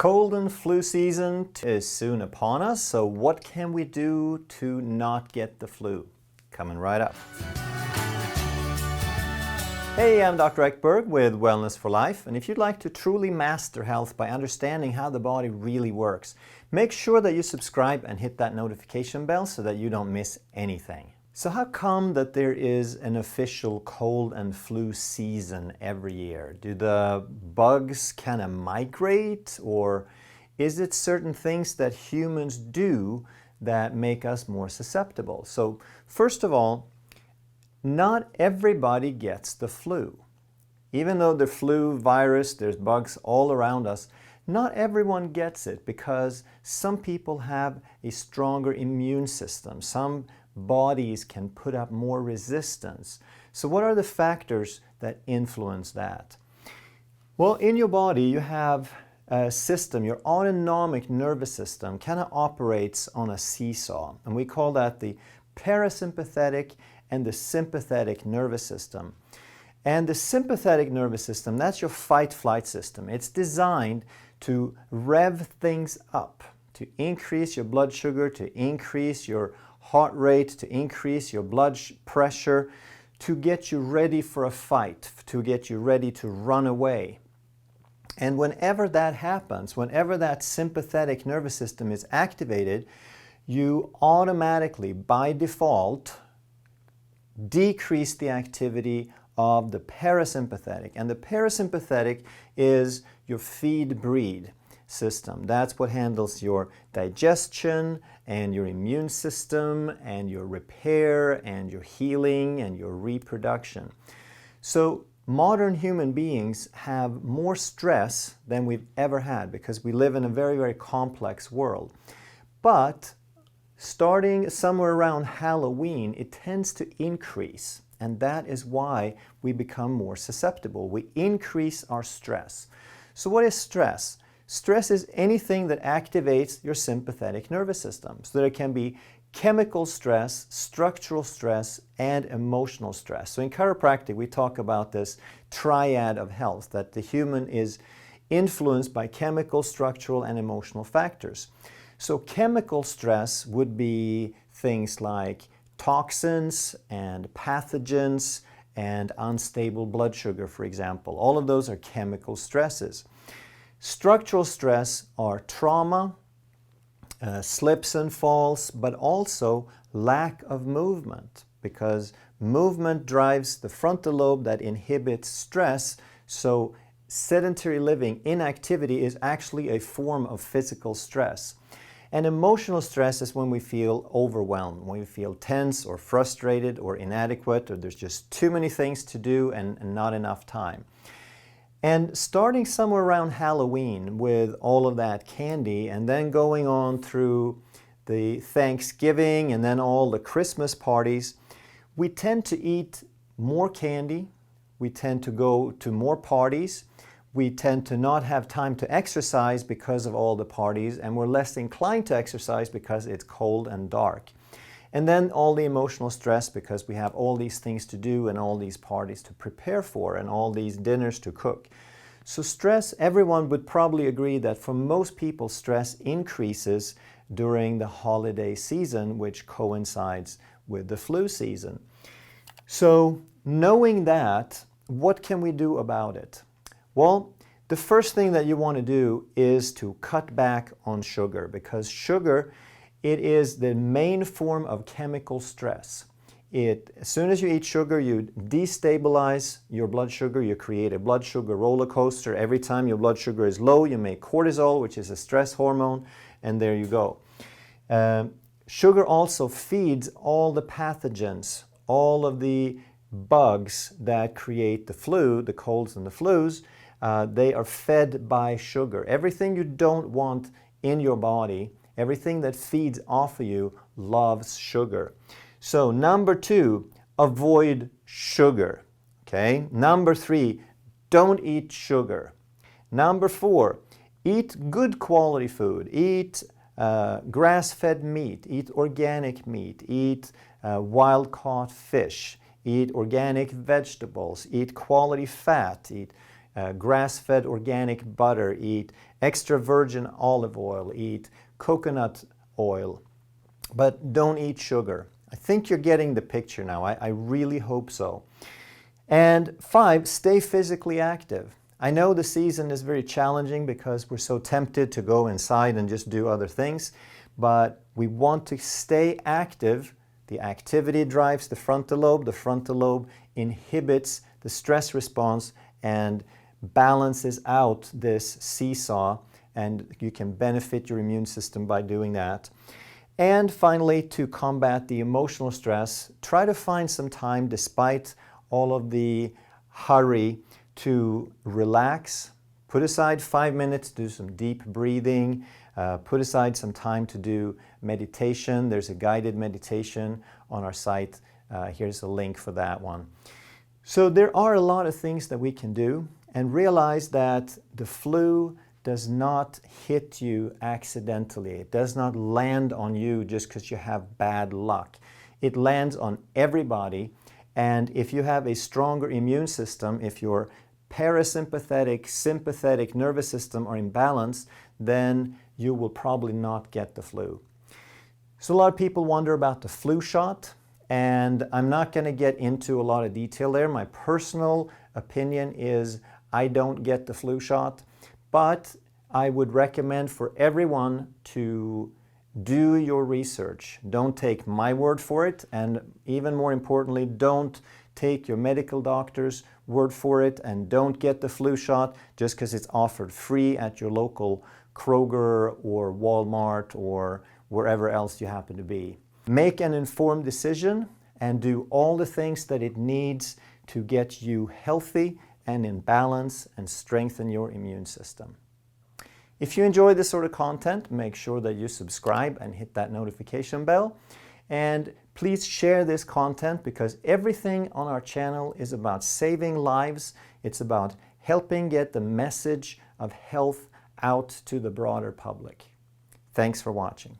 Cold and flu season is soon upon us, so what can we do to not get the flu? Coming right up. Hey, I'm Dr. Ekberg with Wellness for Life, and if you'd like to truly master health by understanding how the body really works, make sure that you subscribe and hit that notification bell so that you don't miss anything. So how come that there is an official cold and flu season every year? Do the bugs kind of migrate, or is it certain things that humans do that make us more susceptible? So first of all, not everybody gets the flu. Even though the flu virus, there's bugs all around us, not everyone gets it because some people have a stronger immune system. Some bodies can put up more resistance. So what are the factors that influence that? Well, in your body you have a system, your autonomic nervous system kind of operates on a seesaw, and we call that the parasympathetic and the sympathetic nervous system. And the sympathetic nervous system, that's your fight-flight system. It's designed to rev things up, to increase your blood sugar, to increase your heart rate, to increase your blood pressure, to get you ready for a fight, to get you ready to run away. And whenever that happens, whenever that sympathetic nervous system is activated, you automatically, by default, decrease the activity of the parasympathetic. And the parasympathetic is your feed-breed system. That's what handles your digestion and your immune system and your repair and your healing and your reproduction. So modern human beings have more stress than we've ever had because we live in a very, very complex world. But starting somewhere around Halloween, it tends to increase, and that is why we become more susceptible. We increase our stress. So what is stress? Stress is anything that activates your sympathetic nervous system. So there can be chemical stress, structural stress, and emotional stress. So in chiropractic, we talk about this triad of health, that the human is influenced by chemical, structural, and emotional factors. So chemical stress would be things like toxins and pathogens and unstable blood sugar, for example. All of those are chemical stresses. Structural stress are trauma, slips and falls, but also lack of movement, because movement drives the frontal lobe that inhibits stress. So sedentary living, inactivity, is actually a form of physical stress. And emotional stress is when we feel overwhelmed, when we feel tense or frustrated or inadequate, or there's just too many things to do and not enough time. And starting somewhere around Halloween with all of that candy, and then going on through the Thanksgiving and then all the Christmas parties, we tend to eat more candy, we tend to go to more parties, we tend to not have time to exercise because of all the parties, and we're less inclined to exercise because it's cold and dark. And then all the emotional stress because we have all these things to do and all these parties to prepare for and all these dinners to cook. So stress, everyone would probably agree that for most people, stress increases during the holiday season, which coincides with the flu season. So knowing that, what can we do about it? Well, the first thing that you want to do is to cut back on sugar, because sugar, it is the main form of chemical stress. As soon as you eat sugar, you destabilize your blood sugar, you create a blood sugar roller coaster. Every time your blood sugar is low, you make cortisol, which is a stress hormone, and there you go. Sugar also feeds all the pathogens, all of the bugs that create the flu, the colds and the flus. They are fed by sugar. Everything you don't want in your body, everything that feeds off of you, loves sugar. So number 2, avoid sugar. Okay? Number 3, don't eat sugar. Number 4, eat good quality food. Eat grass-fed meat. Eat organic meat. Eat wild-caught fish. Eat organic vegetables. Eat quality fat. Eat grass-fed organic butter. Eat extra virgin olive oil, eat coconut oil, but don't eat sugar. I think you're getting the picture now. I really hope so. And 5, stay physically active. I know the season is very challenging because we're so tempted to go inside and just do other things, but we want to stay active. The activity drives the frontal lobe. The frontal lobe inhibits the stress response and balances out this seesaw, and you can benefit your immune system by doing that. And finally, to combat the emotional stress, try to find some time, despite all of the hurry, to relax. Put aside 5 minutes, do some deep breathing. Put aside some time to do meditation. There's a guided meditation on our site. Here's a link for that one. So there are a lot of things that we can do, and realize that the flu does not hit you accidentally. It does not land on you just because you have bad luck. It lands on everybody, and if you have a stronger immune system, if your parasympathetic, sympathetic nervous system are in balance, then you will probably not get the flu. So a lot of people wonder about the flu shot, and I'm not going to get into a lot of detail there. My personal opinion is I don't get the flu shot, but I would recommend for everyone to do your research. Don't take my word for it, and even more importantly, don't take your medical doctor's word for it, and don't get the flu shot just because it's offered free at your local Kroger or Walmart or wherever else you happen to be. Make an informed decision and do all the things that it needs to get you healthy and in balance and strengthen your immune system. If you enjoy this sort of content, make sure that you subscribe and hit that notification bell. And please share this content, because everything on our channel is about saving lives. It's about helping get the message of health out to the broader public. Thanks for watching.